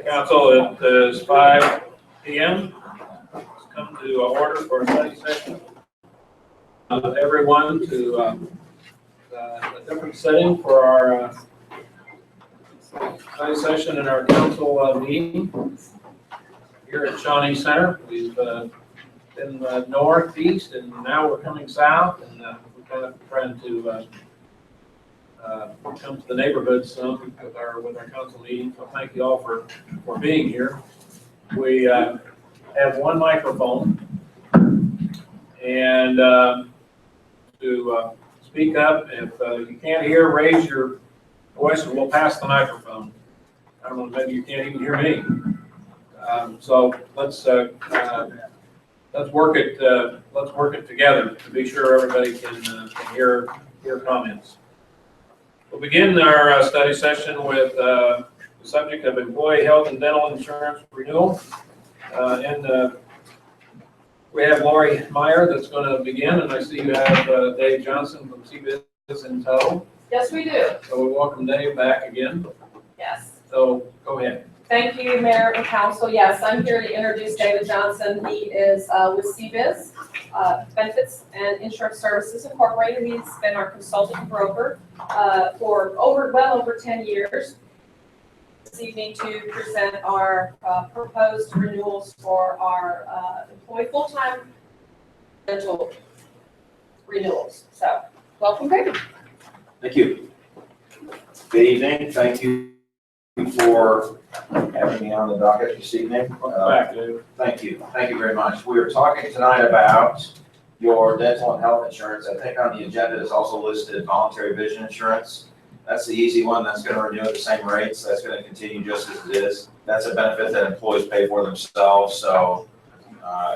Council, it is 5 p.m. Let's come to order for a study session. Everyone to a different setting for our study session in our council meeting here at Shawnee Center. We've been northeast and now we're coming south, and we're kind of trying to come to the neighborhoods with our council meeting. So thank you all for being here. We have one microphone, and to speak up. If you can't hear, raise your voice and we'll pass the microphone. I don't know, maybe you can't even hear me. So let's work it together to be sure everybody can hear comments. We'll begin our study session with the subject of employee health and dental insurance renewal. We have Lori Meyer that's going to begin, and I see you have Dave Johnson from CBIZ in tow. Yes, we do. So we welcome Dave back again. Yes. So go ahead. Thank you, Mayor and Council. Yes, I'm here to introduce David Johnson. He is with CBIZ, Benefits and Insurance Services Incorporated. He's been our consulting broker for well over 10 years. This evening to present our proposed renewals for our employee full-time dental renewals. So, welcome, David. Thank you. Good evening. Thank you for having me on the docket this evening. Back, Dave. Thank you. Thank you very much. We are talking tonight about your dental and health insurance. I think on the agenda is also listed voluntary vision insurance. That's the easy one. That's gonna renew at the same rates. That's gonna continue just as it is. That's a benefit that employees pay for themselves, so,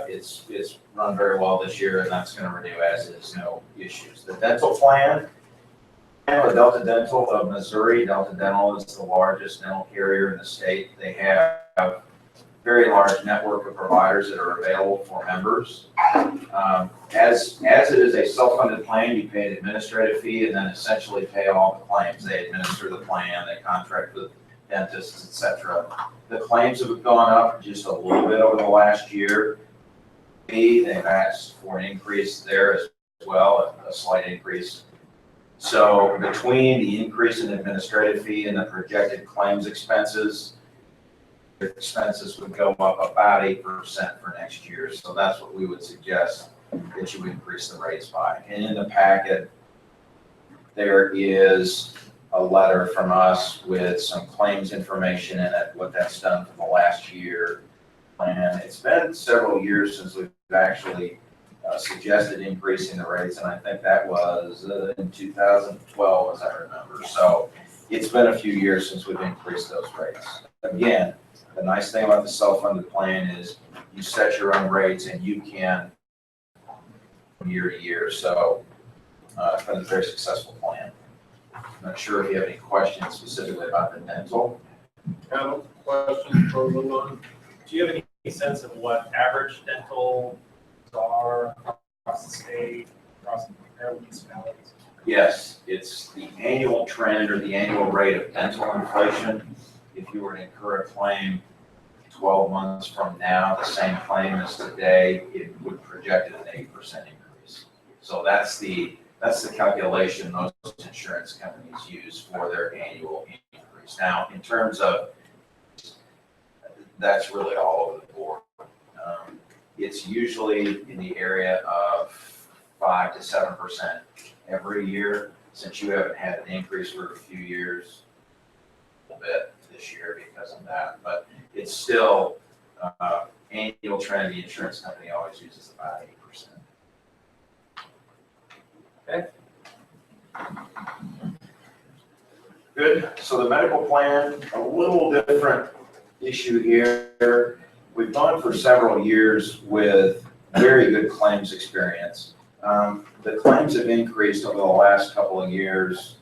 it's run very well this year, and that's gonna renew as is, no issues. The dental plan, Delta Dental of Missouri. Delta Dental is the largest dental carrier in the state. They have a very large network of providers that are available for members. As it is a self-funded plan, you pay an administrative fee and then essentially pay all the claims. They administer the plan, they contract with dentists, et cetera. The claims have gone up just a little bit over the last year. They've asked for an increase there as well, a slight increase. So between the increase in administrative fee and the projected claims expenses, the expenses would go up about 8% for next year. So that's what we would suggest that you increase the rates by. And in the packet, there is a letter from us with some claims information in it, what that's done for the last year. And it's been several years since we've actually suggested increasing the rates, and I think that was in 2012, as I remember. So it's been a few years since we've increased those rates. Again, the nice thing about the self-funded plan is you set your own rates and you can from year to year. So it's been a very successful plan. I'm not sure if you have any questions specifically about the dental. Have a question for Lou? Do you have any sense of what average dental are across the state, across the municipalities? Yes, it's the annual trend or the annual rate of dental inflation. If you were to incur a claim 12 months from now, the same claim as today, it would project an 8% increase. So that's the calculation most insurance companies use for their annual increase. Now, in terms of, that's really all over the board. It's usually in the area of 5 to 7% every year, since you haven't had an increase for a few years, a little bit this year because of that, but it's still annual trend. The insurance company always uses about 8%. Okay. Good. So the medical plan, a little different issue here. We've gone for several years with very good claims experience. The claims have increased over the last couple of years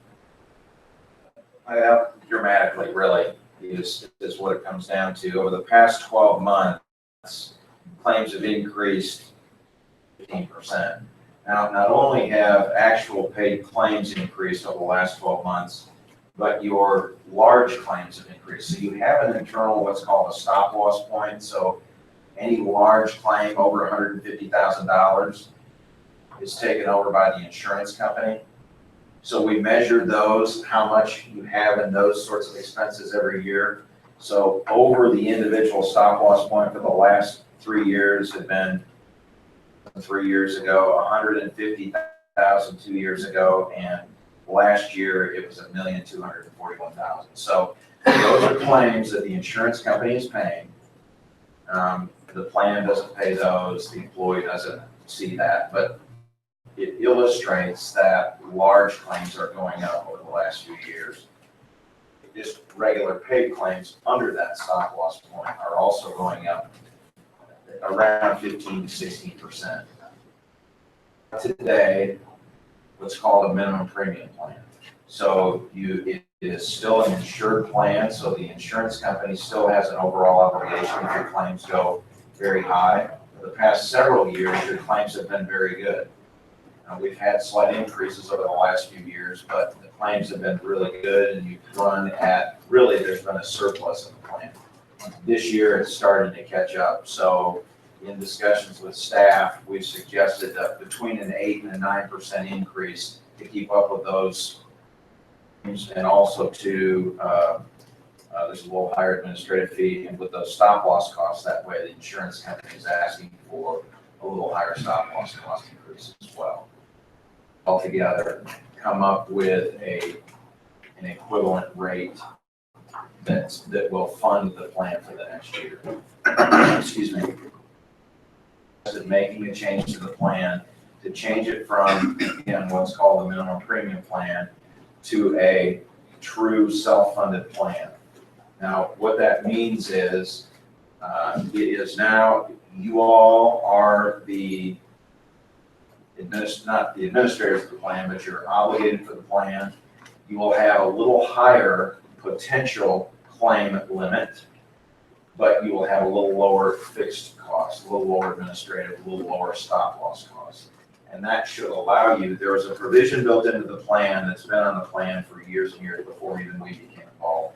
dramatically, really, is what it comes down to. Over the past 12 months, claims have increased 15%. Now, not only have actual paid claims increased over the last 12 months, but your large claims have increased. So you have an internal, what's called a stop loss point. So any large claim over $150,000 is taken over by the insurance company. So we measured those, how much you have in those sorts of expenses every year. So over the individual stop loss point for the last 3 years had been 3 years ago, 150,000 2 years ago, and last year it was $1,241,000. So those are claims that the insurance company is paying. The plan doesn't pay those, the employee doesn't see that, but it illustrates that large claims are going up over the last few years. Just regular paid claims under that stop loss point are also going up around 15 to 16%. Today, what's called a minimum premium plan. So it is still an insured plan, so the insurance company still has an overall obligation if your claims go very high. For the past several years, your claims have been very good. We've had slight increases over the last few years, but the claims have been really good, and you've run at, really, there's been a surplus in the plan. This year, it's starting to catch up. So in discussions with staff, we've suggested that between an 8 and a 9% increase to keep up with those, and also to, there's a little higher administrative fee, and with those stop loss costs, that way the insurance company is asking for a little higher stop loss cost increase as well. Altogether, come up with an equivalent rate that will fund the plan for the next year. Excuse me. Making a change to the plan to change it from, again, what's called a minimum premium plan to a true self-funded plan. Now, what that means is, it is now, you all are not the administrators of the plan, but you're obligated for the plan. You will have a little higher potential claim limit, but you will have a little lower fixed cost, a little lower administrative, a little lower stop loss cost. And that should allow you, there was a provision built into the plan that's been on the plan for years and years before even we became involved.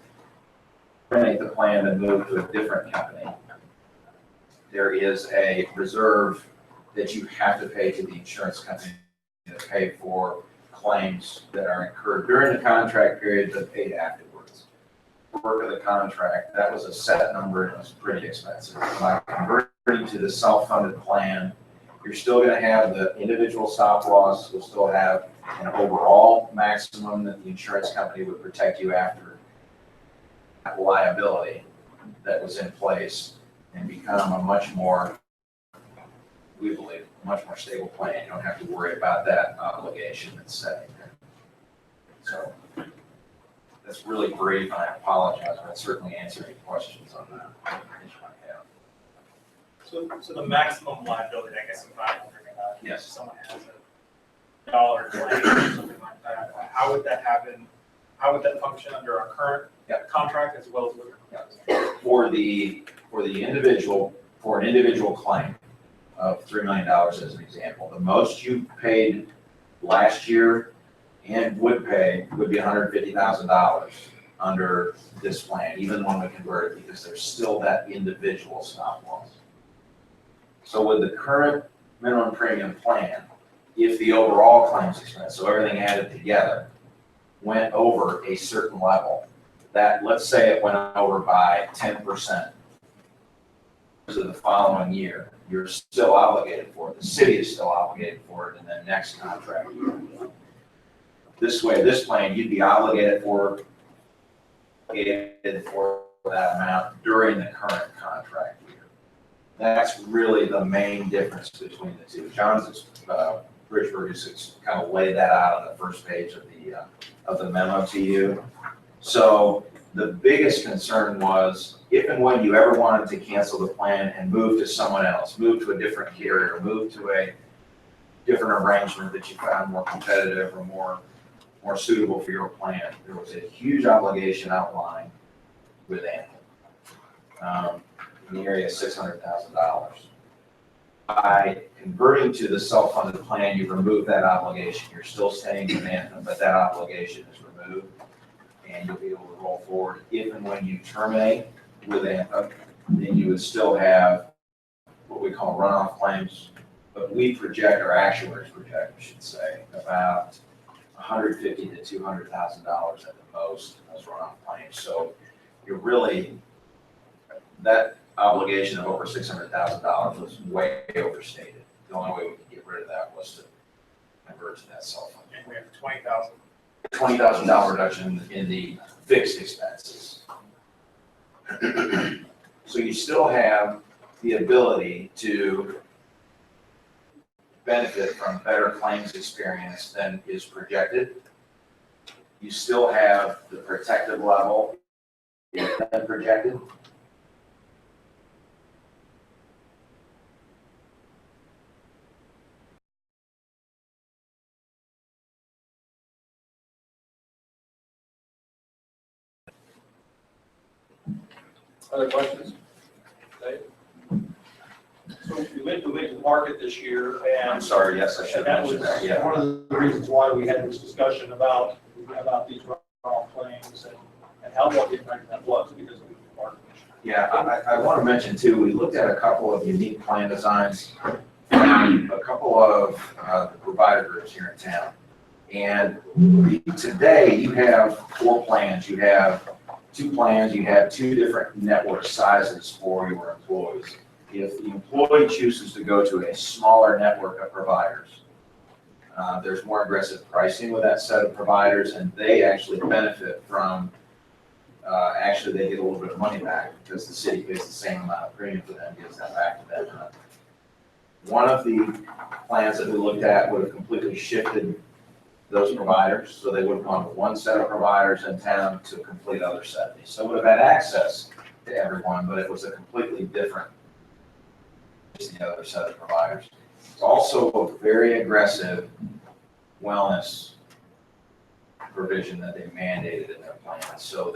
Terminate the plan and move to a different company. There is a reserve that you have to pay to the insurance company to pay for claims that are incurred during the contract period but paid afterwards. Work of the contract, that was a set number and it was pretty expensive. By converting to the self-funded plan, you're still going to have the individual stop loss, you'll still have an overall maximum that the insurance company would protect you after liability that was in place and become a much more, we believe, much more stable plan. You don't have to worry about that obligation that's set in there. So that's really brief, and I apologize, but I'll certainly answer any questions on that that you might have. So the maximum liability, I guess, if I'm wondering about, Yes. if someone has a dollar claim or something like that, how would that happen? How would that function under our current contract as well as with our For the individual, for an individual claim of $3 million as an example, the most you paid last year and would pay would be $150,000 under this plan, even when we convert it, because there's still that individual stop loss. So with the current minimum premium plan, if the overall claims expense, so everything added together, went over a certain level, that, let's say it went over by 10% of the following year, you're still obligated for it. The city is still obligated for it in the next contract year. This way, this plan, you'd be obligated for that amount during the current contract year. That's really the main difference between the two. John's Bridgeburg has kind of laid that out on the first page of the memo to you. So the biggest concern was if and when you ever wanted to cancel the plan and move to someone else, move to a different carrier, move to a different arrangement that you found more competitive or more suitable for your plan, there was a huge obligation outlined with Anthem in the area of $600,000. By converting to the self-funded plan, you remove that obligation. You're still staying with Anthem, but that obligation is removed, and you'll be able to roll forward. If and when you terminate with Anthem, then you would still have what we call runoff claims, but we project, or actuaries project, I should say, about $150,000 to $200,000 at the most as runoff claims. So you're really, that obligation of over $600,000 was way overstated. The only way we could get rid of that was to convert to that self-funded. And we have $20,000. $20,000 reduction in the fixed expenses. So you still have the ability to benefit from better claims experience than is projected. You still have the protective level than projected. Other questions? Dave? So we went to market this year, I'm and sorry, yes, I should and have that was mentioned that, yeah. one of the reasons why we had this discussion about these runoff claims and how much impact that was because of the market. Yeah, I want to mention too, we looked at a couple of unique plan designs from a couple of the provider groups here in town. And today you have 4 plans. You have 2 plans, you have 2 different network sizes for your employees. If the employee chooses to go to a smaller network of providers, there's more aggressive pricing with that set of providers, and they actually benefit from, actually they get a little bit of money back because the city pays the same amount of premium for them, gives that back to them. One of the plans that we looked at would have completely shifted those providers, so they would have gone with one set of providers in town to a complete other set. They still would have had access to everyone, but it was a completely different, just the other set of providers. It's also a very aggressive wellness provision that they mandated in their plan. So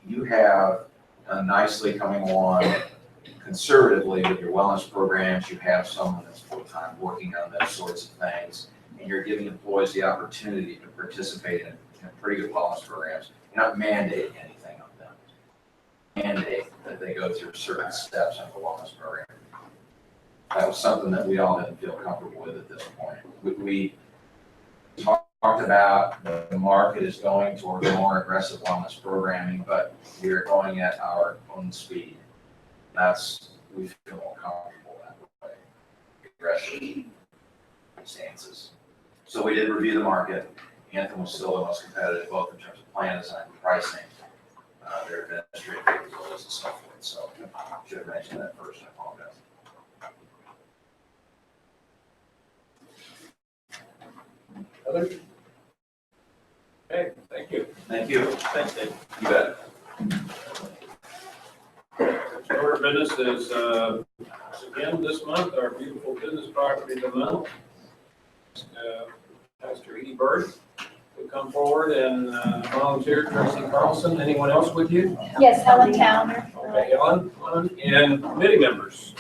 you have nicely coming along conservatively with your wellness programs. You have someone that's full-time working on those sorts of things, and you're giving employees the opportunity to participate in pretty good wellness programs. You're not mandating anything on them. Mandate that they go through certain steps in the wellness program. That was something that we all didn't feel comfortable with at this point. We talked about the market is going toward more aggressive wellness programming, but we are going at our own speed. We feel more comfortable that way, aggressive stances. So we did review the market. Anthem was still the most competitive, both in terms of plan design and pricing, their administrative capabilities and so forth. So I should have mentioned that first, I apologize. Others? Okay, thank you. Thank you. Thanks, Dave. You bet. Order of business is, again, this month, our beautiful business property of the month. Pastor E. Bird will come forward and volunteer. Tracy Carlson. Anyone else with you? Yes, Helen Towner. Okay, Helen, and committee members.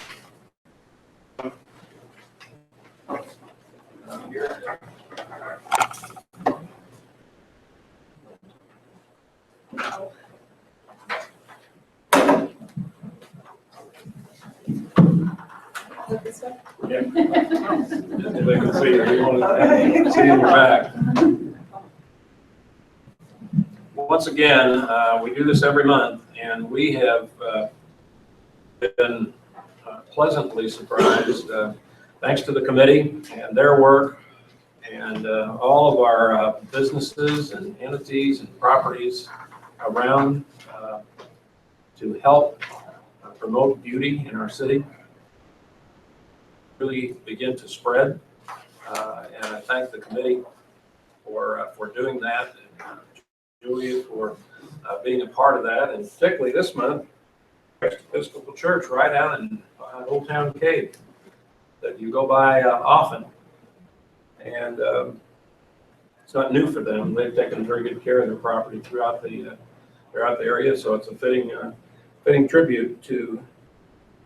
This way? Yeah. If they can see you, we want to see your back. Once again, we do this every month, and we have been pleasantly surprised, thanks to the committee and their work, and all of our businesses and entities and properties around to help promote beauty in our city. Really begin to spread, and I thank the committee for doing that, and Julia for being a part of that, and particularly this month, Christ Episcopal Church right out in Old Town Cape that you go by often, and it's not new for them. They've taken very good care of their property throughout the area, so it's a fitting tribute to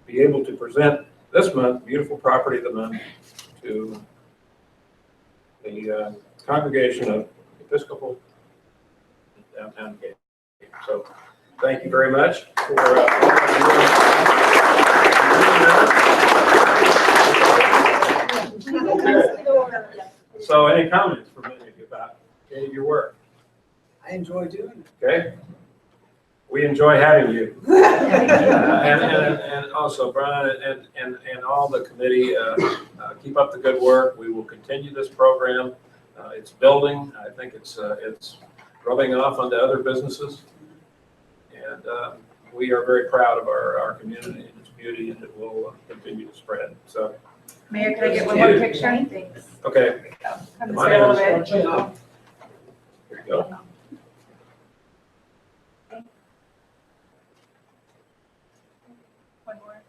be able to present this month, beautiful property of the month, to the congregation of Episcopal downtown Cape. So thank you very much for So any comments from any of you about any of your work? I enjoy doing it. Okay. We enjoy having you. And also Brian and all the committee, keep up the good work. We will continue this program. It's building. I think it's rubbing off onto other businesses. And we are very proud of our community and its beauty, and it will continue to spread. So, Mayor, can I get one more picture? okay. Come My this way a little name bit. Here you go. One more.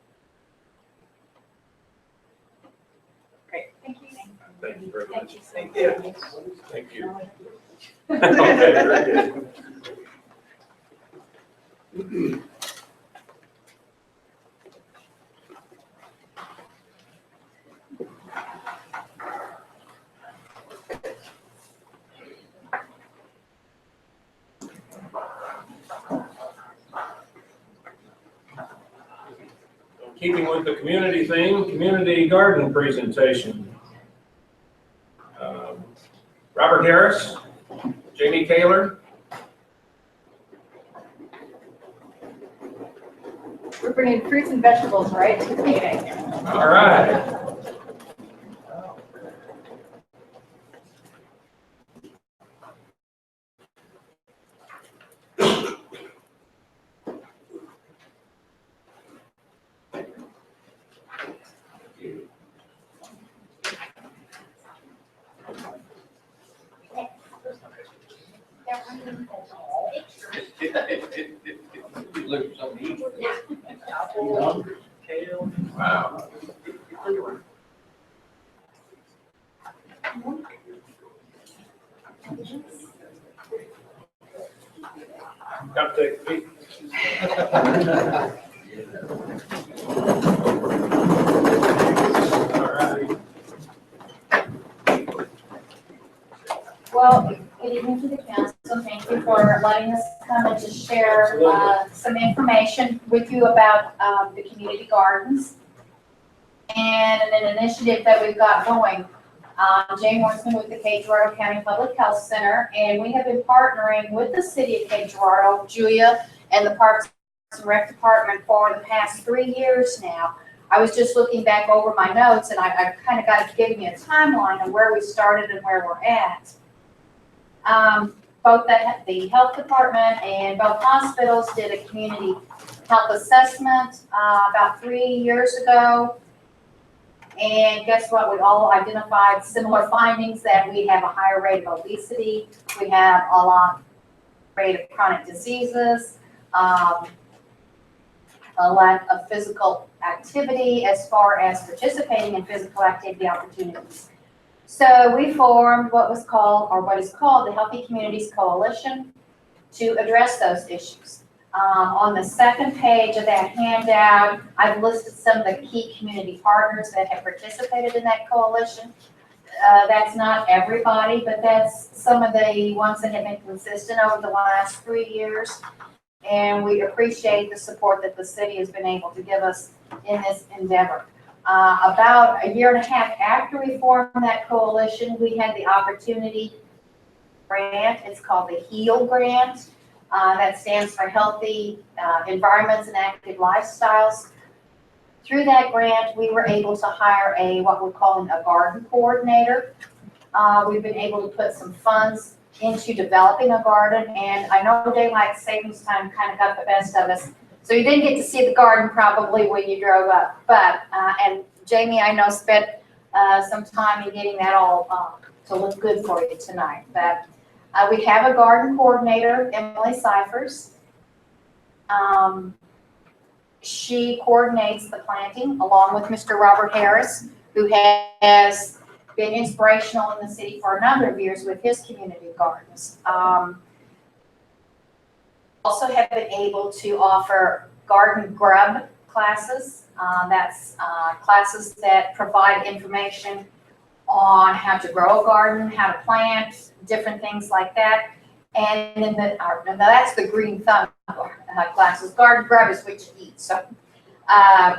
Great, thank you. Thank you very much. Thank you. Thank you. Okay, very good. Keeping with the community theme, community garden presentation. Robert Harris, Jamie Kaler. We're bringing fruits and vegetables right to the meeting. All right. Got to take a peek. All right. Well, good evening to the council. Thank you for letting us come and just share some information with you about the community gardens and an initiative that we've got going. Jane Worthman with the Cape Girardeau County Public Health Center, and we have been partnering with the city of Cape Girardeau, Julia, and the Parks and Rec Department for the past 3 years now. I was just looking back over my notes, and I've kind of got to give you a timeline of where we started and where we're at. Both the health department and both hospitals did a community health assessment about 3 years ago. And guess what? We all identified similar findings, that we have a higher rate of obesity, we have a lot rate of chronic diseases, a lack of physical activity as far as participating in physical activity opportunities. So we formed what is called the Healthy Communities Coalition to address those issues. On the second page of that handout, I've listed some of the key community partners that have participated in that coalition. That's not everybody, but that's some of the ones that have been consistent over the last 3 years. And we appreciate the support that the city has been able to give us in this endeavor. About a year and a half after we formed that coalition, we had the opportunity grant. It's called the HEAL grant. That stands for Healthy Environments and Active Lifestyles. Through that grant, we were able to hire what we're calling a garden coordinator. We've been able to put some funds into developing a garden, and I know daylight savings time kind of got the best of us. So you didn't get to see the garden probably when you drove up, but, and Jamie, I know spent some time in getting that all to look good for you tonight. But we have a garden coordinator, Emily Cyphers. She coordinates the planting along with Mr. Robert Harris, who has been inspirational in the city for a number of years with his community gardens. Also have been able to offer garden grub classes. That's classes that provide information on how to grow a garden, how to plant, different things like that. And then that's the green thumb classes. Garden grub is what you eat. So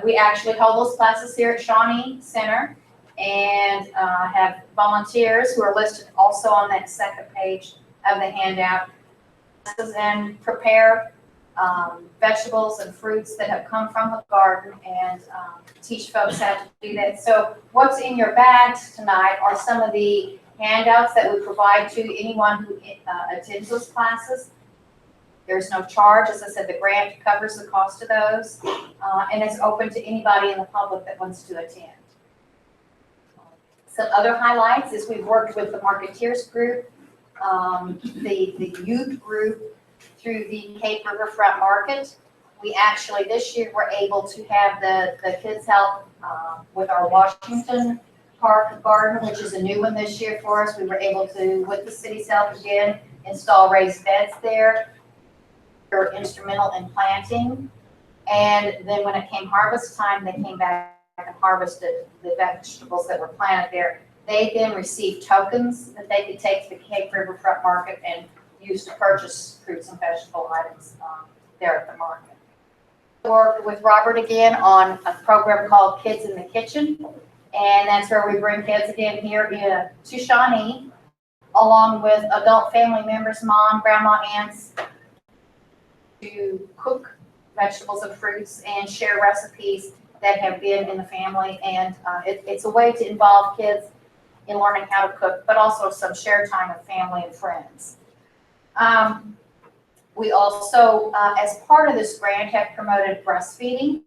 we actually hold those classes here at Shawnee Center, and have volunteers who are listed also on that second page of the handout, and prepare vegetables and fruits that have come from the garden, and teach folks how to do that. So what's in your bags tonight are some of the handouts that we provide to anyone who attends those classes. There's no charge. As I said, the grant covers the cost of those, and it's open to anybody in the public that wants to attend. Some other highlights is we've worked with the Marketeers group, the youth group through the Cape Riverfront Market. We actually this year were able to have the kids help with our Washington Park garden, which is a new one this year for us. We were able to, with the city's help again, install raised beds there. They're instrumental in planting. And then when it came harvest time, they came back and harvested the vegetables that were planted there. They then received tokens that they could take to the Cape Riverfront Market and use to purchase fruits and vegetable items there at the market. We worked with Robert again on a program called Kids in the Kitchen, and that's where we bring kids again here to Shawnee, along with adult family members, mom, grandma, aunts, to cook vegetables and fruits and share recipes that have been in the family. And it's a way to involve kids in learning how to cook, but also some shared time with family and friends. We also, as part of this grant, have promoted breastfeeding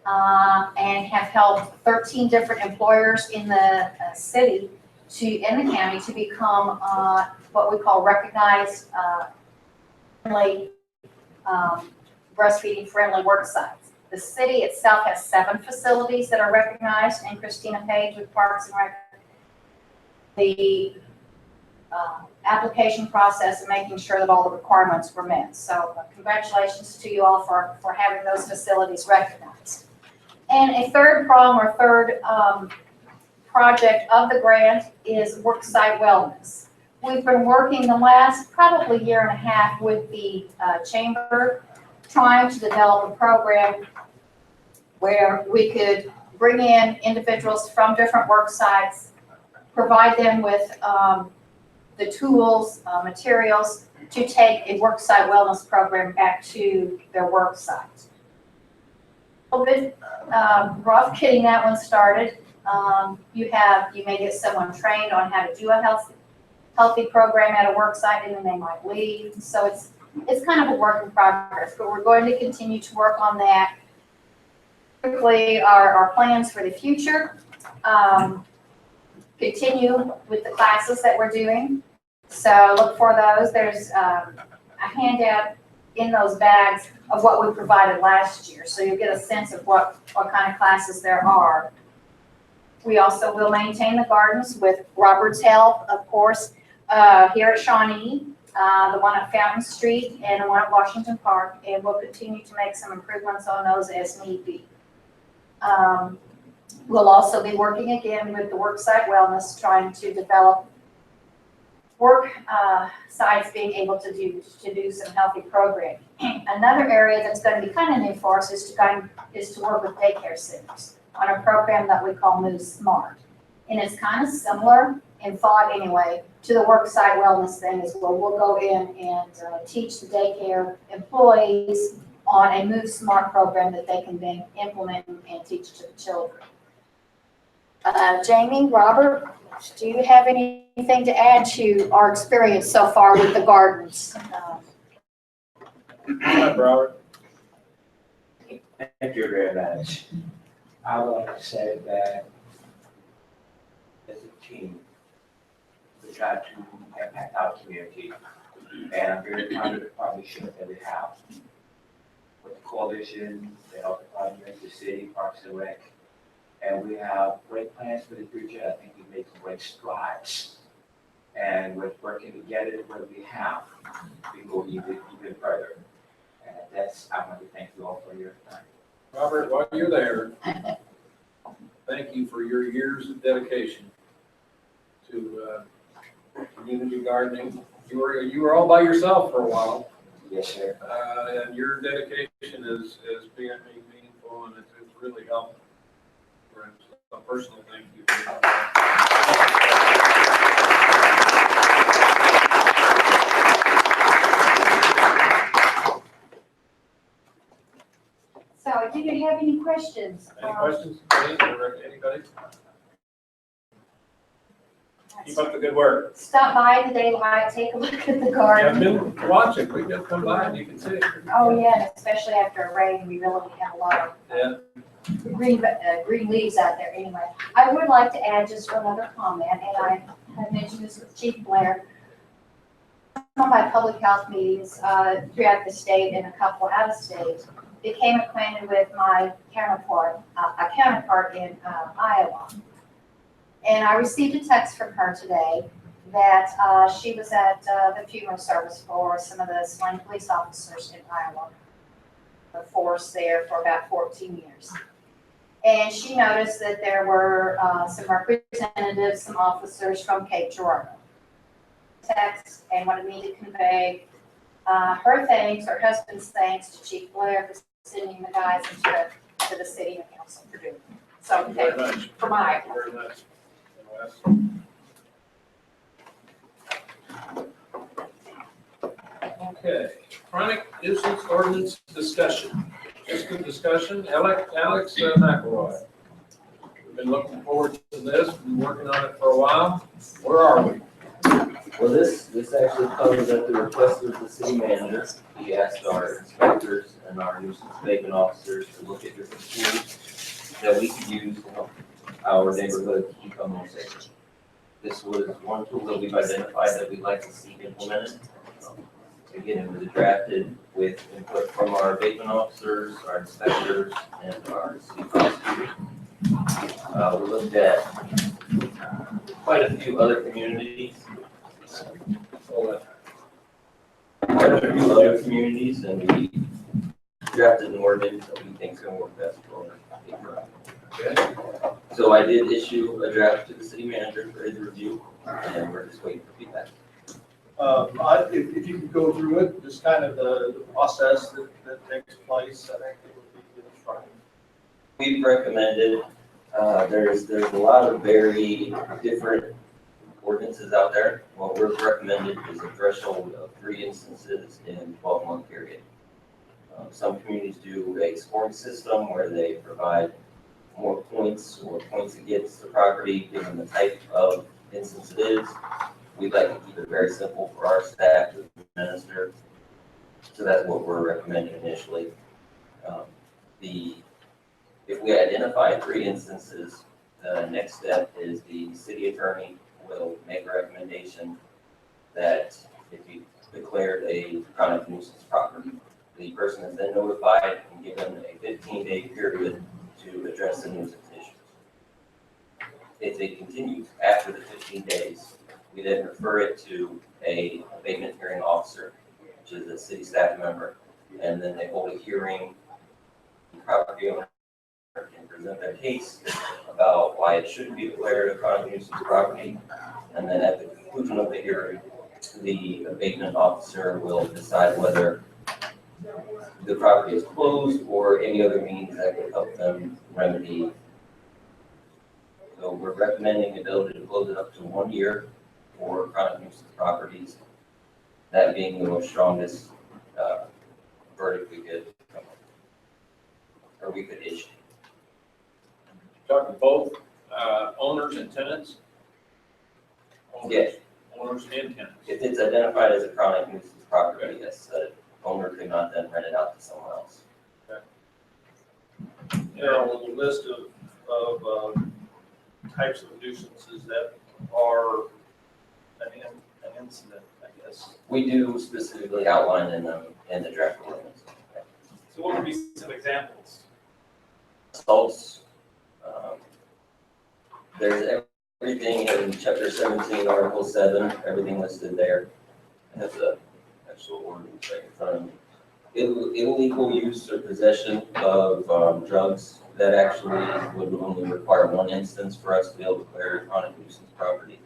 and have helped 13 different employers in the city in the county to become what we call recognized friendly, breastfeeding friendly work sites. The city itself has 7 facilities that are recognized, and Christina Page with Parks and Rec. The application process and making sure that all the requirements were met. So congratulations to you all for having those facilities recognized. And a third prong or third project of the grant is Worksite Wellness. We've been working the last probably year and a half with the chamber, trying to develop a program where we could bring in individuals from different work sites, provide them with the tools, materials to take a Worksite Wellness program back to their work site. A little bit rough getting that one started. You may get someone trained on how to do a healthy program at a work site, and then they might leave. So it's kind of a work in progress, but we're going to continue to work on that. Quickly, our plans for the future, continue with the classes that we're doing. So look for those. There's a handout in those bags of what we provided last year. So you'll get a sense of what kind of classes there are. We also will maintain the gardens with Robert's help, of course, here at Shawnee, the one at Fountain Street and the one at Washington Park, and we'll continue to make some improvements on those as need be. We'll also be working again with the Worksite Wellness, trying to develop work sites being able to do some healthy programming. Another area that's going to be kind of new for us is to work with daycare centers on a program that we call Move Smart. And it's kind of similar in thought anyway to the Worksite Wellness thing as well. We'll go in and teach the daycare employees on a Move Smart program that they can then implement and teach to the children. Jamie, Robert, do you have anything to add to our experience so far with the gardens? Hi, Robert. Thank you very much. I would like to say that as a team, we try to impact our community, and I'm very proud of the partnership that we have with the coalition, the health department, the city, Parks and Rec, and we have great plans for the future. I think we make some great strides, and with working together what we have, we go even further. And I want to thank you all for your time. Robert, while you're there, thank you for your years of dedication to community gardening. You were all by yourself for a while. Yes, sir. And your dedication is being meaningful, and it's really helped. So personal thank you. So, do you have any questions? Any questions, anybody? Keep up the good work. Stop by the daylight, take a look at the Yeah, I've garden. been watching, we just come by and you can see it. Oh, yeah, and especially after a rain, we really have a lot Yeah. of green leaves out there anyway. I would like to add just one other comment, and I had mentioned this with Chief Blair. Some of my public health meetings throughout the state and a couple out of state became acquainted with my counterpart in Iowa. And I received a text from her today that she was at the funeral service for some of the slain police officers in Iowa, the force there for about 14 years. And she noticed that there were some representatives, some officers from Cape Girardeau. Text and wanted me to convey her thanks, her husband's thanks to Chief Blair for sending the guys to the city and council for doing it. So Thank you very thank you much. for my. Thank you very much. Okay, chronic nuisance ordinance discussion. Just a discussion. Alex McElroy. We've been looking forward to this, been working on it for a while. Where are we? Well, this actually comes at the request of the city manager. He asked our inspectors and our nuisance abatement officers to look at different tools that we could use to help our neighborhood become more safe. This was one tool that we've identified that we'd like to see implemented. Again, it was drafted with input from our abatement officers, our inspectors, and our city prosecutor. We looked at quite a few other communities So, I've reviewed other communities and we drafted an ordinance that we think is going to work best for us. So I did issue a draft to the city manager for his review, and we're just waiting for feedback. If you could go through it, just kind of the process that takes place, I think it would be instructive. We've recommended, there's a lot of very different ordinances out there. What we've recommended is a threshold of 3 instances in a 12-month period. Some communities do a scoring system where they provide more points or points against the property given the type of instance it is. We'd like to keep it very simple for our staff to administer. So that's what we're recommending initially. If we identify 3 instances, the next step is the city attorney will make a recommendation that if you declared a chronic nuisance property, the person is then notified and given a 15-day period to address the nuisance issues. If it continues after the 15 days, we then refer it to a abatement hearing officer, which is a city staff member, and then they hold a hearing. The property owner can present their case about why it shouldn't be declared a chronic nuisance property, and then at the conclusion of the hearing, the abatement officer will decide whether the property is closed or any other means that could help them remedy. So we're recommending the ability to close it up to 1 year for chronic nuisance properties, that being the most strongest verdict we could come up with, or we could issue. talking both owners and tenants? Owners. Yes. Owners and tenants. If it's identified as a chronic nuisance property, yes, the owner could not then rent it out to someone else. There are a little list of types of nuisances that are an incident, I guess. We do specifically outline in the draft ordinance. So what would be some examples? Assaults, there's everything in chapter 17, article 7, everything listed there. It has a actual ordinance right in front of me. Illegal use or possession of drugs, that actually would only require 1 instance for us to be able to declare a chronic nuisance property.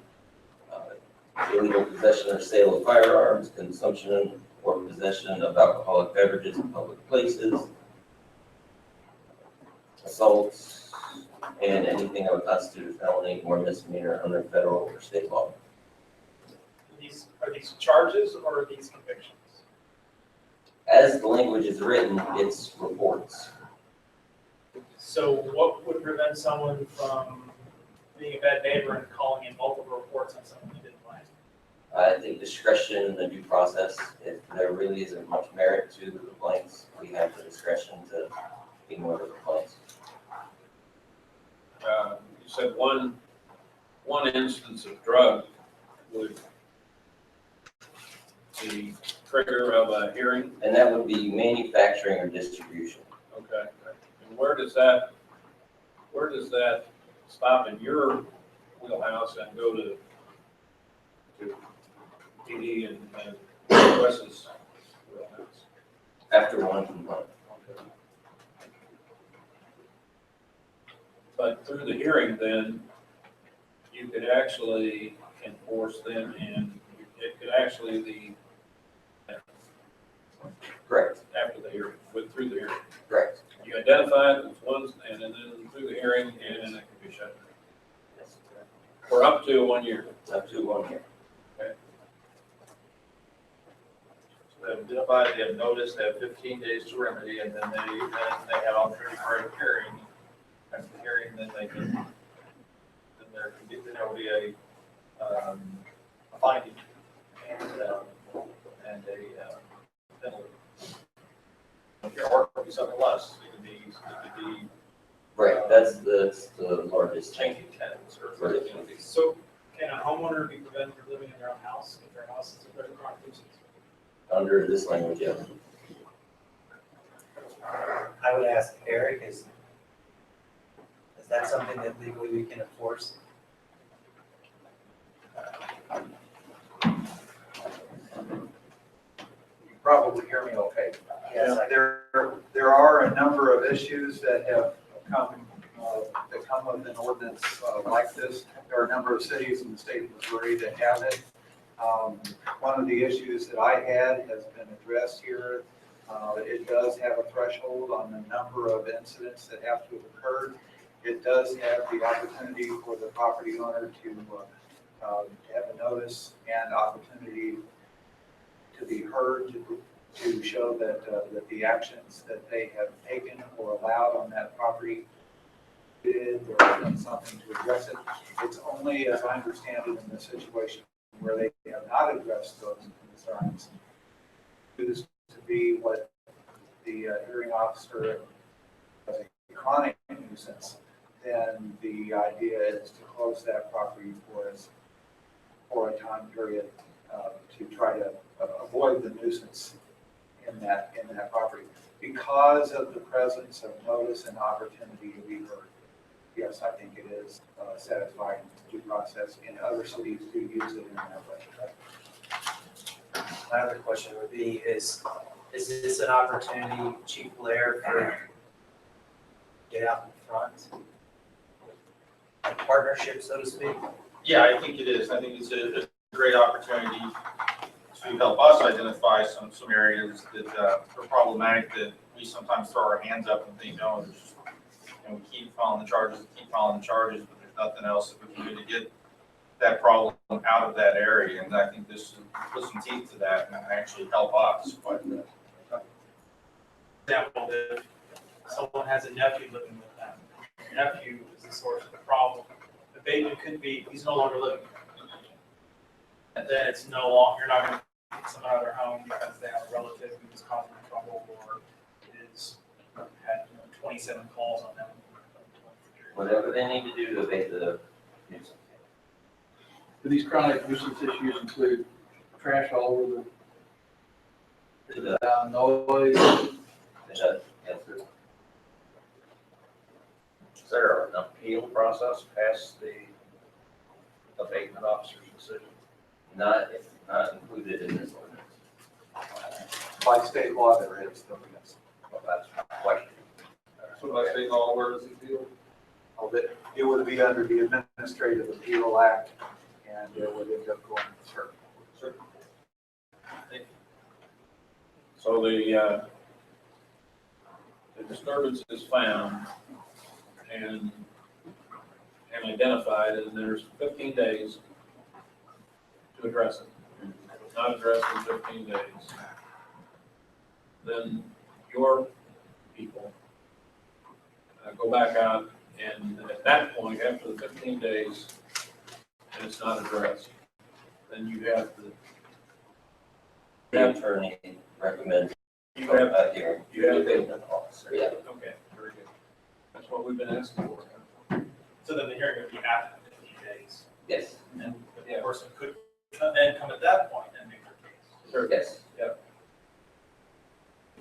Illegal possession or sale of firearms, consumption or possession of alcoholic beverages in public places, assaults, and anything that would constitute a felony or misdemeanor under federal or state law. Are these charges or are these convictions? As the language is written, it's reports. So what would prevent someone from being a bad neighbor and calling in multiple reports on someone who didn't like? I think discretion in the due process, if there really isn't much merit to the complaints, we have the discretion to ignore the complaints. You said one instance of drug would be trigger of a hearing. And that would be manufacturing or distribution. Okay. And where does that stop in your wheelhouse and go to PD and Wes's wheelhouse? After 1 complaint. But through the hearing, then, you could actually enforce them, and it could actually be Correct. after the hearing, through the hearing. Correct. You identify it as ones, and then through the hearing, and then it could be shut down. Yes. For up to 1 year. Up to 1 year. So they identify, they have notice, they have 15 days to remedy, and then they have opportunity for a hearing. After the hearing, then there will be a finding and a penalty. If your work will be something less, it could be Right, that's the largest change. changing tenants or. For the community. So can a homeowner be prevented from living in their own house if their house is a very chronic nuisance? Under this language, yeah. I would ask Eric, is that something that legally we can enforce? probably hear me okay. Yeah. There are a number of issues that have come, that come with an ordinance like this. There are a number of cities in the state of Missouri that have it. One of the issues that I had has been addressed here. It does have a threshold on the number of incidents that have to have occurred. It does have the opportunity for the property owner to have a notice and opportunity to be heard, to show that, that the actions that they have taken or allowed on that property did or done something to address it. It's only, as I understand it, in this situation where they have not addressed those concerns, used to be what the hearing officer as a chronic nuisance, then the idea is to close that property for a time period to try to avoid the nuisance in that property. Because of the presence of notice and opportunity to be heard, yes, I think it is satisfying due process, and other cities do use it in that way. My other question would be, is this an opportunity, Chief Blair, for get out in front? A partnership, so to speak? Yeah, I think it is. I think it's a great opportunity to help us identify some areas that are problematic, that we sometimes throw our hands up and think, no, there's just, we keep following the charges, but there's nothing else that we can do to get that problem out of that area. And I think this puts some teeth to that and actually help us quite a bit. Example, if someone has a nephew living with them, nephew is the source of the problem. The baby could be, he's no longer living. And then it's no longer, you're not going to get someone out of their home because they have a relative who's causing trouble or is had 27 calls on them. Whatever they need to do to abate the nuisance. Do these chronic nuisance issues include trash all over the noise? It does, yes, sir. Is there an appeal process past the abatement officer's decision? Not included in this ordinance. By state law, there is, though, yes. Well, that's my question. So by state law, where does it feel? It would be under the Administrative Appeal Act, and it would end up going to circuit. Sure. So the disturbance is found and identified, and there's 15 days to address it. If it's not addressed in 15 days, then your people go back out, and at that point, after the 15 days, and it's not addressed, then you have The attorney recommends you have a hearing. you have the Abatement officer, yeah. okay, very good. That's what we've been asking for. So then the hearing would be after 15 days. Yes, And the person could then come at that point and make their case. Sure. yes.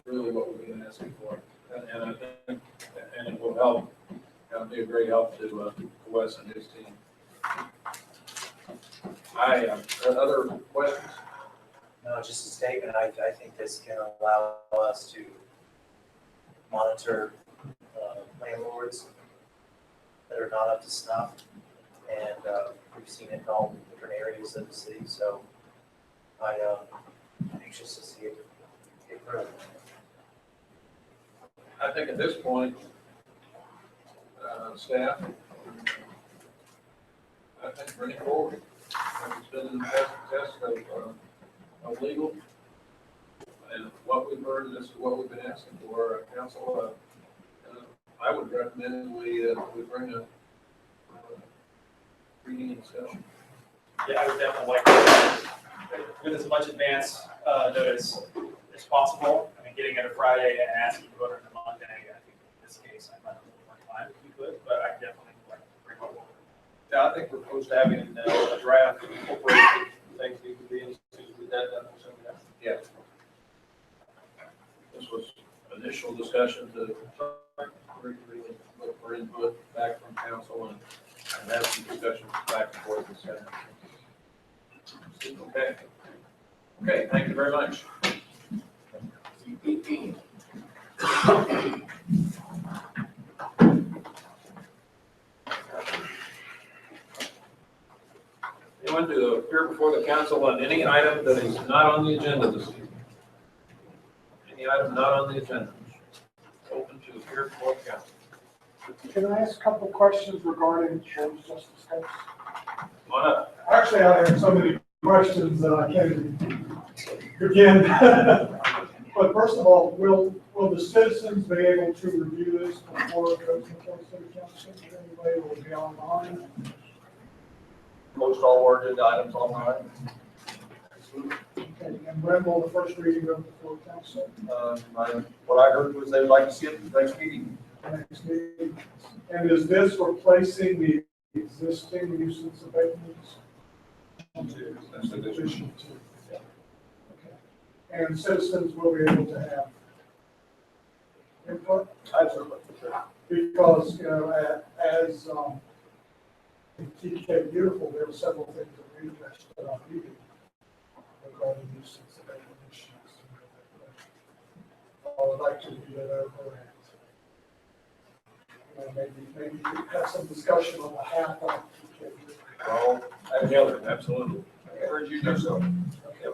Really what we've been asking for, and I think, and it will help, it'll be a great help to Wes and his team. Other questions? No, just a statement. I think this can allow us to monitor landlords that are not up to snuff. And we've seen it in all different areas of the city. So I'm anxious to see it get through. I think at this point, staff, I think bring it forward. It's been a test of legal, and what we've heard, this is what we've been asking for, council. I would recommend we bring a reading discussion. Yeah, I would definitely like to, with as much advance notice as possible. I mean, getting it a Friday and asking to vote on a Monday, I think in this case, I might have a little more time if we could, but I definitely would like to bring it forward. Yeah, I think we're close to having a draft incorporated things need to be in, with that done. Yeah. This was initial discussion to really look for input back from council and have some discussions back and forth with staff. Okay. Okay, thank you very much. Anyone to appear before the council on any item that is not on the agenda this evening? Any item not on the agenda? Open to appear before the council. Can I ask a couple of questions regarding Shawnee Justice House? Come on up. Actually, I have so many questions that I can't even begin. But first of all, will the citizens be able to review this before it goes before the city council in any way? Will it be online? Post all our agenda items online. Okay, and when will the first reading go before council? What I heard was they would like to see it at the next meeting. Next meeting? And is this replacing the existing nuisance abatements? That's the addition. Addition to. Okay. And citizens will be able to have input? Absolutely. Because, you know, as in TK Beautiful, there were several things that we addressed that are needed regarding nuisance abatement issues. I would like to do that over and maybe have some discussion on behalf of TK Beautiful. All together, absolutely. I heard you do so. Okay.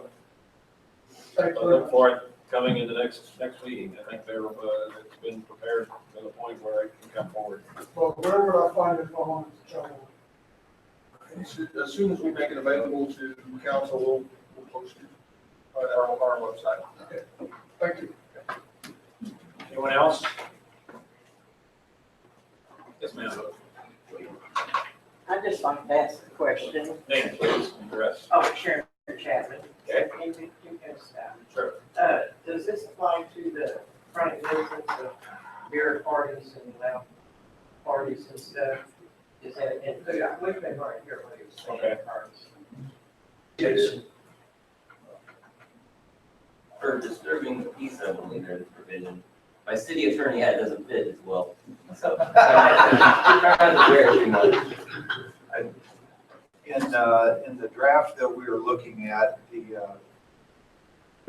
Thank I you. look for it coming in the next meeting. I think it's been prepared to the point where it can come forward. Well, where would I find it if I wanted to travel? As soon as we make it available to council, we'll post it on our website. Okay. Thank you. Anyone else? Yes, ma'am. I'd just like to ask a question. Name, please, address. Oh, Sharon Chapman. Okay. Sure. Does this apply to the chronic nuisance of beer parties and loud parties and stuff? Is that included? We've been right here when he was saying Okay. parties. Yes. For disturbing the peace, I believe there's a provision. My city attorney hat doesn't fit as well, so. Try not to wear it too much. In the draft that we were looking at,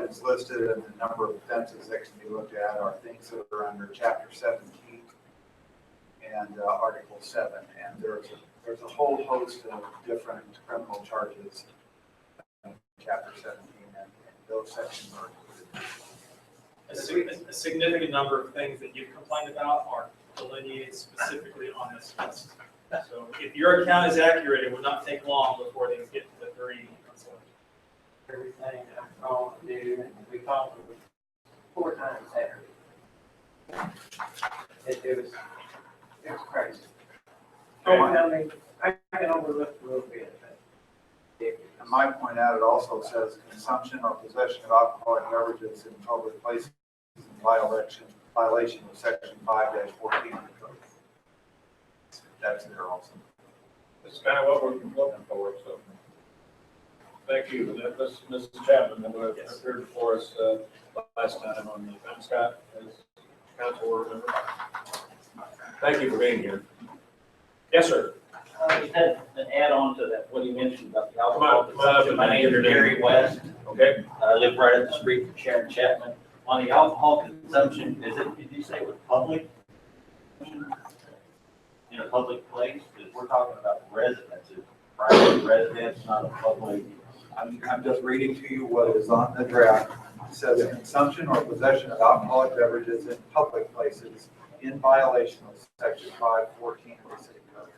it's listed and the number of offenses that can be looked at are things that are under Chapter 17 and Article 7. And there's a whole host of different criminal charges in Chapter 17, and those sections are included. A significant number of things that you've complained about are delineated specifically on this list. So if your account is accurate, it would not take long before they get to the 3. Everything I'm calling to do, we called it 4 times Saturday. It was crazy. I mean, I can overlook a little bit, but. I might point out, it also says consumption or possession of alcoholic beverages in public places in violation of Section 5-14 of the code. That's there also. That's kind of what we're looking for, so. Thank you. And this Mrs. Chapman, who appeared before us last time on the event, Scott, as council board member. Thank you for being here. Yes, sir. Just had an add-on to that, what you mentioned about the Come alcohol on, consumption. My name is Gary West. Okay. I live right up the street from Sharon Chapman. On the alcohol consumption, did you say it was public? In a public place? Because we're talking about residences, private residence, not a public. I'm just reading to you what is on the draft. It says consumption or possession of alcoholic beverages in public places in violation of Section 5-14 of the city code.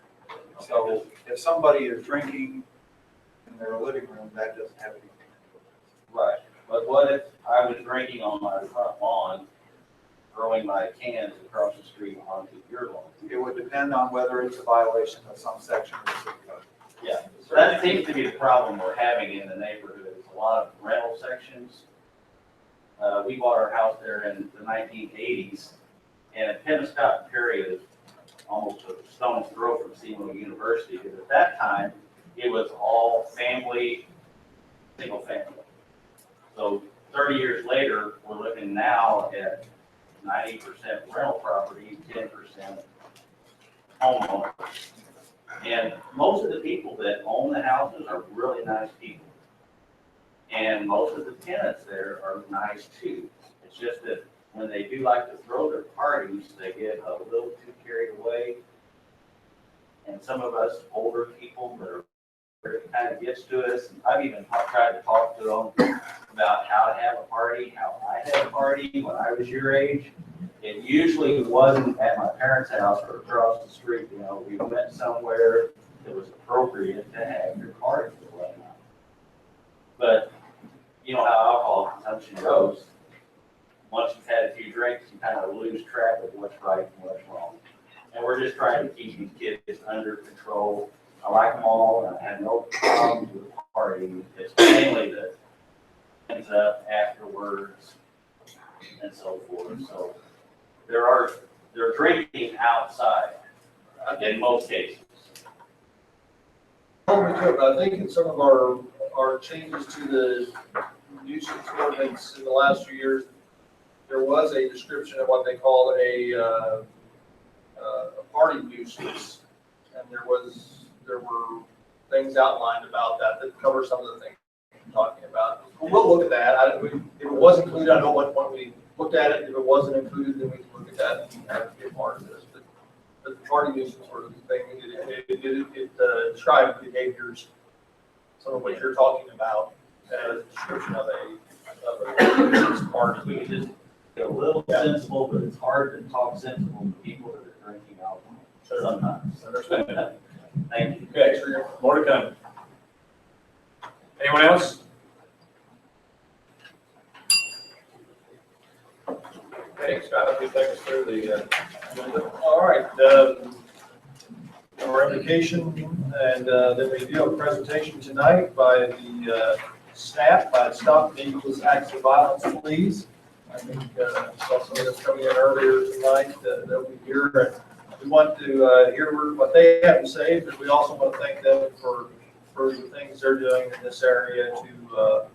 So if somebody is drinking in their living room, that doesn't have anything to do with it. Right. But what if I was drinking on my front lawn, throwing my cans across the street onto your lawn? It would depend on whether it's a violation of some section of the city code. Yeah, so that seems to be the problem we're having in the neighborhood. It's a lot of rental sections. We bought our house there in the 1980s, and at Penobscot Perry is almost a stone's throw from Seymour University, because at that time, it was all family, single family. So 30 years later, we're looking now at 90% rental property, 10% homeowners. And most of the people that own the houses are really nice people. And most of the tenants there are nice too. It's just that when they do like to throw their parties, they get a little too carried away. And some of us older people that are, it kind of gets to us, and I've even tried to talk to them about how to have a party, how I had a party when I was your age. It usually wasn't at my parents' house or across the street, you know, we went somewhere that was appropriate to have your party for that night. But, you know how alcohol consumption goes. Once you've had a few drinks, you kind of lose track of what's right and what's wrong. And we're just trying to keep these kids under control. I like them all, and I have no problems with partying. It's mainly the ends up afterwards and so forth. So they're drinking outside in most cases. Hold me to it, but I think in some of our changes to the nuisance ordinance in the last few years, there was a description of what they called a party nuisance. And there were things outlined about that cover some of the things you're talking about. We'll look at that. If it was included, I know when we looked at it. If it wasn't included, then we can look at that and have it be a part of this. But the party nuisance sort of thing, it described behaviors, some of what you're talking about, as a description of a nuisance party. We can just get a little sensible, but it's hard to talk sensible to people that are drinking alcohol sometimes. Understand. Thank you. Okay, more to come. Anyone else? Okay, Scott, if you take us through the agenda. All right, our application, and then we do have a presentation tonight by the staff, by the Stop the Needless Acts of Violence Please. I think saw some of them coming in earlier tonight, they'll be here, and we want to hear what they have to say, but we also want to thank them for the things they're doing in this area to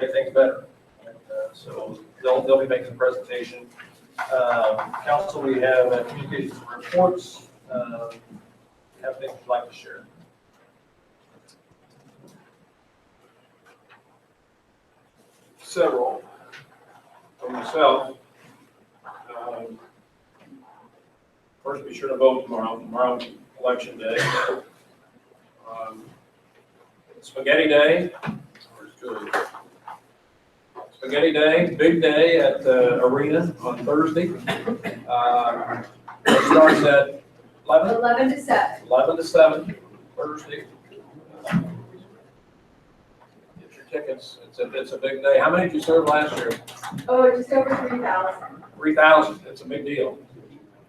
make things better. And, so they'll be making a presentation. Council, we have communications and reports. Have things you'd like to share? Several. For myself, first be sure to vote tomorrow. Tomorrow's election day. Spaghetti Day. Where's Julie? Spaghetti Day, big day at the arena on Thursday. It starts at 11? 11 to 7. 11 to 7, Thursday. Get your tickets. It's a big day. How many did you serve last year? Oh, just over 3,000. 3,000. It's a big deal.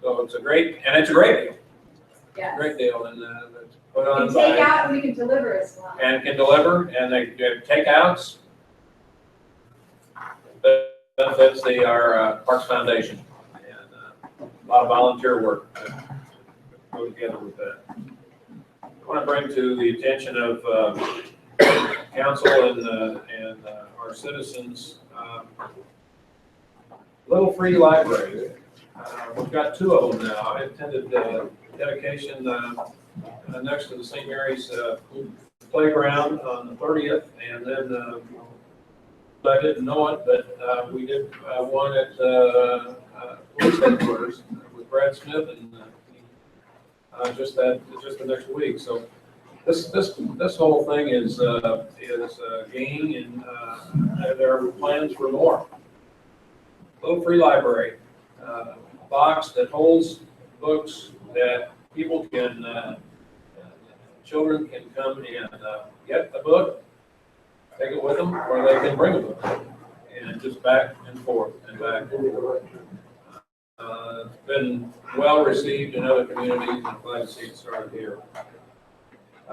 So it's a great deal. Yes. Great deal, and it's put We on can take by, out and we can deliver as well. and can deliver, and they get takeouts. Benefits our Parks Foundation, and a lot of volunteer work go together with that. I want to bring to the attention of council and our citizens, little free library. We've got 2 of them now. I attended dedication next to the St. Mary's playground on the 30th, and then I didn't know it, but we did one at police headquarters with Brad Smith, and just the next week. So this whole thing is gaining, and there are plans for more. Little free library, box that holds books that people can, children can come and get a book, take it with them, or they can bring a book, and just back and forth and back and forth. It's been well received in other communities, and I'm glad to see it started here.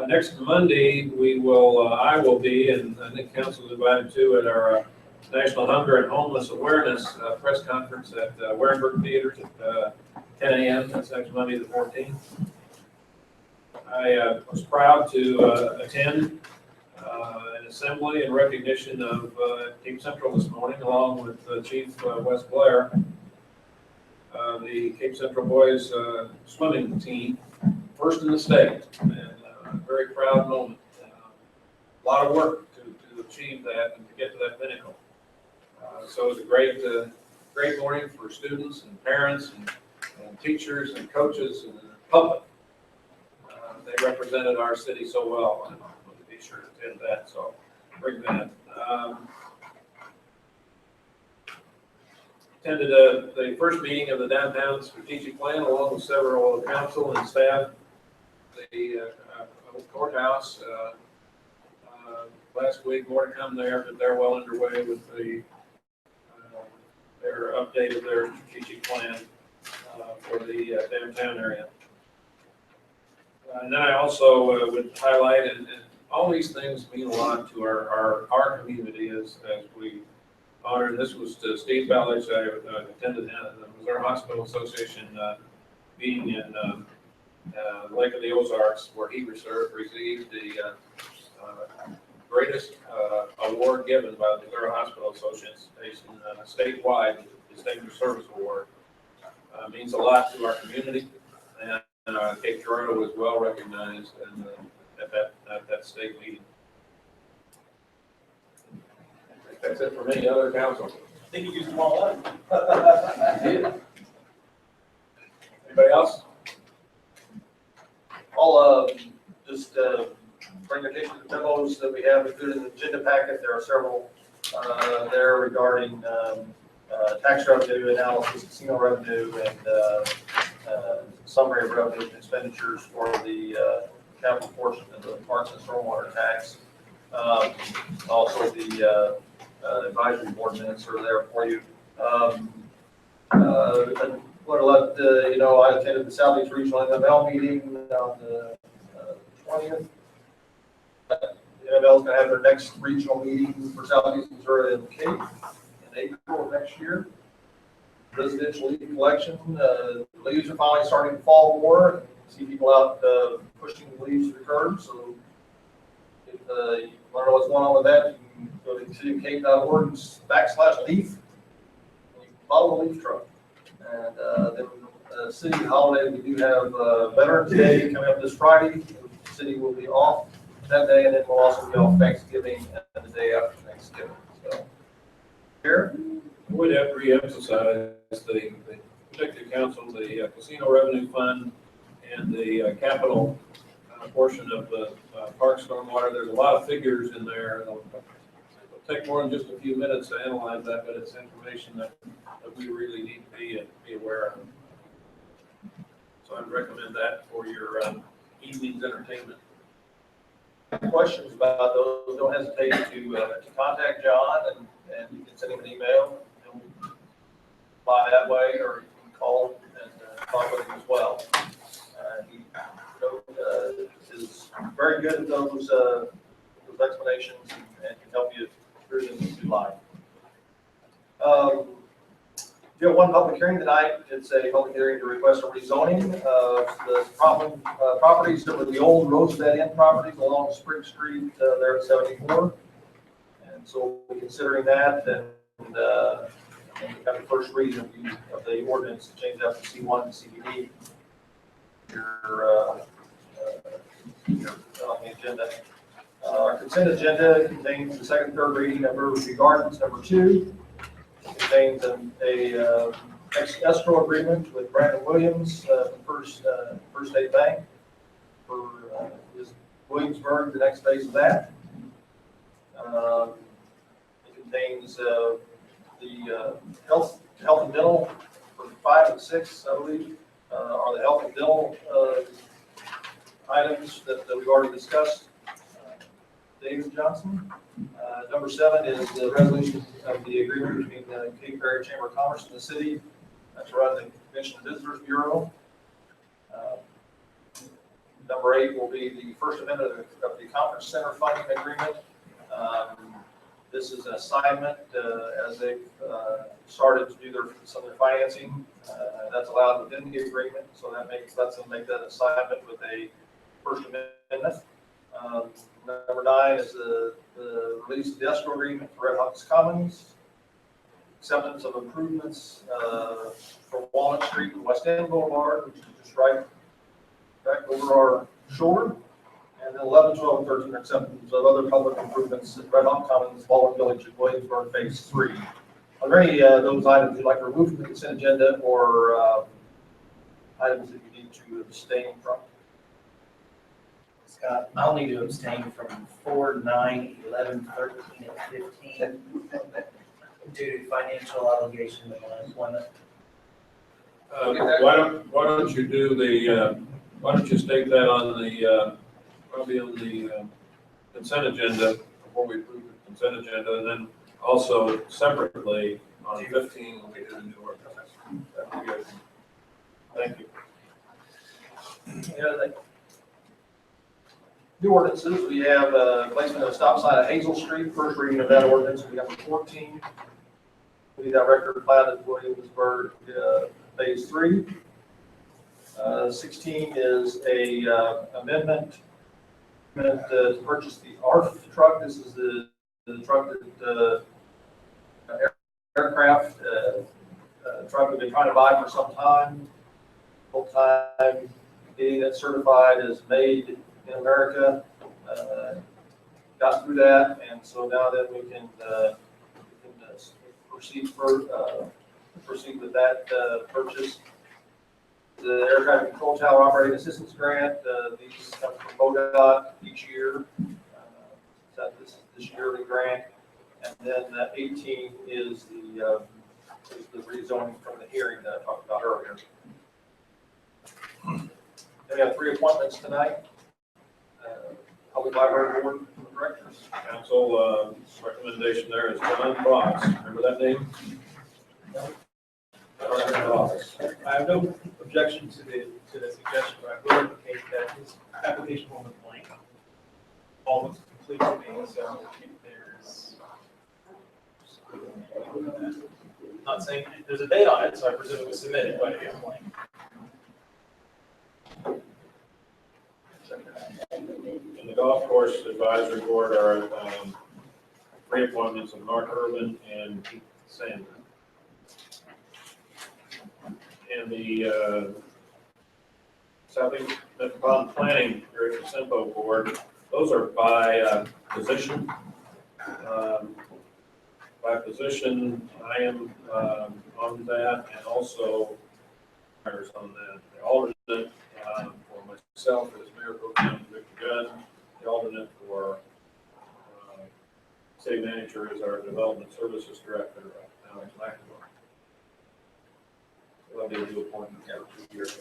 Next Monday, I will be, and I think council is invited to, at our National Hunger and Homeless Awareness press conference at Warenberg Theater at 10 a.m. That's next Monday, the 14th. I was proud to attend an assembly in recognition of Cape Central this morning, along with Chief Wes Blair, the Cape Central boys swimming team, first in the state, and a very proud moment. A lot of work to achieve that and to get to that pinnacle. So it was a great morning for students and parents and teachers and coaches and the public. They represented our city so well, and I want to be sure to attend that, so bring that. Attended the first meeting of the downtown strategic plan along with several council and staff. The courthouse last week, more to come there, but they're well underway with their update of their strategic plan for the downtown area. And then I also would highlight, and all these things mean a lot to our community as we honor. This was to Steve Ballich. I attended the Missouri Hospital Association meeting in Lake of the Ozarks, where he received the greatest award given by the Missouri Hospital Association statewide, the Distinguished Service Award. Means a lot to our community, and Cape Girardeau was well recognized at that state meeting. That's it for me. Other council. I think you used them all up. Anybody else? I'll just bring attention to the memos that we have included in the agenda packet. There are several there regarding tax revenue analysis, casino revenue, and summary of revenue and expenditures for the capital portion of the parks and stormwater tax. Also, the advisory board minutes are there for you. What to let you know, I attended the Southeast Regional MML meeting on the 20th. The MML is going to have their next regional meeting for Southeast Missouri in Cape in April of next year. Residential leaf collection, leaves are finally starting to fall more. See people out pushing the leaves to the curb. So if you want to know what's going on with that, you can go to cityofcape.org/leaf. You can follow the leaf truck. And then the city holiday, we do have Veterans Day coming up this Friday. The city will be off that day, and then we'll also be off Thanksgiving and the day after Thanksgiving. So, here. I would have to reemphasize the executive council, the casino revenue fund, and the capital portion of the park stormwater. There's a lot of figures in there. It'll take more than just a few minutes to analyze that, but it's information that we really need to be aware of. So I'd recommend that for your evening's entertainment. Questions about those, don't hesitate to contact John, and you can send him an email. He'll apply that way, or you can call and talk with him as well. He is very good at those explanations and can help you through them if you like. We have one public hearing tonight. It's a public hearing to request a rezoning of the properties that were the old Rosebud Inn properties along Spring Street there at 74. And so we're considering that, and we have the first reading of the ordinance to change out from C1 to CBD. On the agenda. Our consent agenda contains the second, third reading of Riverview Gardens #2. It contains a escrow agreement with Brandon Williams from First State Bank for Williamsburg, the next phase of that. It contains the health and dental for 5 and 6, I believe, are the health and dental items that we've already discussed. David Johnson. Number 7 is the resolution of the agreement between the Cape Girardeau Chamber of Commerce and the city to run the Convention and Visitors Bureau. Number 8 will be the first amendment of the Conference Center funding agreement. This is an assignment as they've started to do some of their financing. That's allowed within the agreement, so lets them make that assignment with a first amendment. Number 9 is the release of the escrow agreement for Red Hawks Commons, acceptance of improvements for Walnut Street and West End Boulevard, which is just right over our shoulder. And then 11, 12, and 13 are acceptance of other public improvements at Red Hawk Commons, Baldwin Village, and Williamsburg Phase 3. On there any of those items you'd like to remove from the consent agenda or items that you need to abstain from? Scott, I'll need to abstain from 4, 9, 11, 13, and 15 due to financial obligation of my employment. Why don't you do the, why don't you state that on the, probably on the consent agenda, before we approve the consent agenda, and then also separately on 15, when we do the new ordinance. That'd be good. Thank you. Yeah, new ordinances, we have placement of a stop sign at Hazel Street, first reading of that ordinance, we have 14. We got record plat at Williamsburg, phase 3. 16 is a amendment to purchase the ARF truck. This is the truck that aircraft truck we've been trying to buy for some time. Full time getting it certified as made in America. Got through that, and so now that we can proceed with that purchase. The aircraft control tower operating assistance grant, these come from MoDOT each year. This yearly grant, and then 18 is the rezoning from the hearing that I talked about earlier. We have 3 appointments tonight. Public Library Board of Directors. Council, recommendation there is John Box. Remember that name? John Box. I have no objection to the suggestion, but I will indicate that his application form is blank. All looks complete to me, so there's, not saying, there's a date on it, so I presume it was submitted, but it's blank. In the golf course advisory board are 3 appointments of Mark Urban and Pete Sanders. And the Southeast Metropolitan Planning Greater Simpo Board, those are by position. By position, I am on that, and also others on that. The alternate for myself is Mayor Pro Tem Victor Gunn. The alternate for city manager is our Development Services Director, Alex McNamara. That'll be a new appointment every 2 years.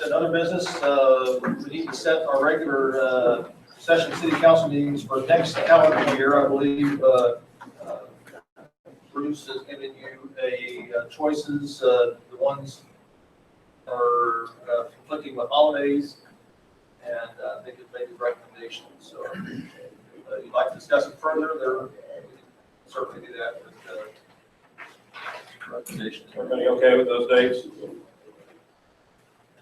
Another business, we need to set our regular session city council meetings for next calendar year. I believe Bruce has given you choices. The ones are conflicting with holidays, and I think it's made his recommendation. So if you'd like to discuss it further, we can certainly do that with recommendations. Everybody okay with those dates?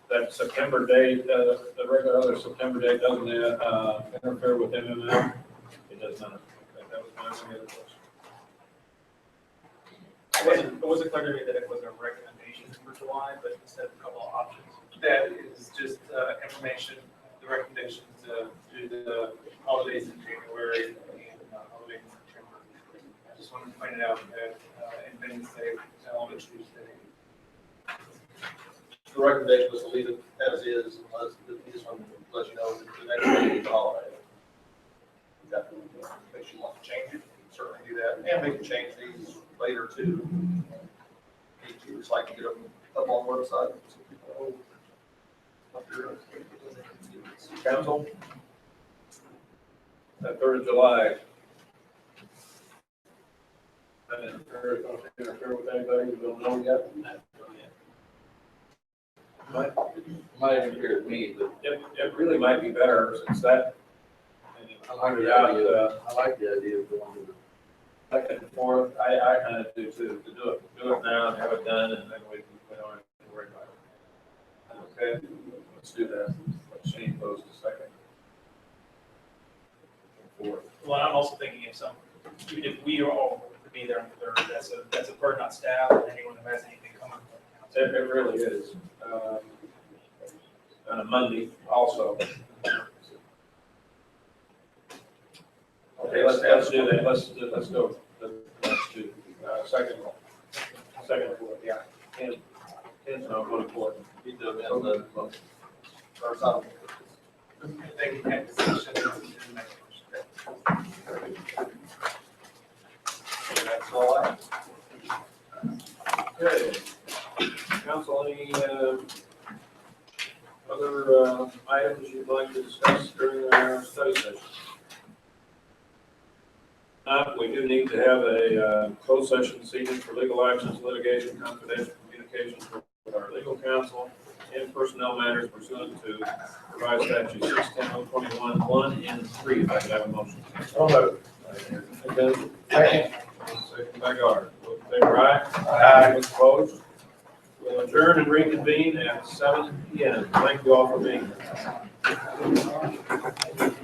That September date, the regular other September date, doesn't interfere with MML? It does not. Okay, that was my only other question. It wasn't clear to me that it was a recommendation for July, but instead of a couple of options. That is just information, the recommendation to do the holidays in January and holidays in September. I just wanted to point it out that Independence Day fell on a Tuesday. The recommendation was to leave it as is, unless he just wanted to let you know that the next day is a holiday. If you want to change it, certainly do that, and we can change these later too. Need to just like to get them up on the website. So people know. Council? That 3rd of July. That interfere with anybody who don't know yet? Might interfere with me, but It really might be better since that. I like the idea. I like the idea of going to the. Second and fourth, I kind of do too, to do it now and have it done, and then we don't have to worry about it. Okay, let's do that. Let's change those to second. And fourth. Well, I'm also thinking even if we are all to be there on the 3rd, that's a burden on staff and anyone who has anything coming. It really is. On a Monday also. let's do that, let's go, let's do, second floor, yeah. Ken's not going to court. He does it on the motion. Or something. They can make decisions and make. That's all I have. Okay. Council, any, other, items you'd like to discuss during our study session? We do need to have a, closed session this evening for legal actions, litigation, confidential communications with our legal counsel, and personnel matters pursuant to revised statute 610-021, 1 and 3. If I could have a motion. Second by Guard. Those in favor, aye. Those opposed? We'll adjourn and reconvene at 7 p.m. Thank you all for being here.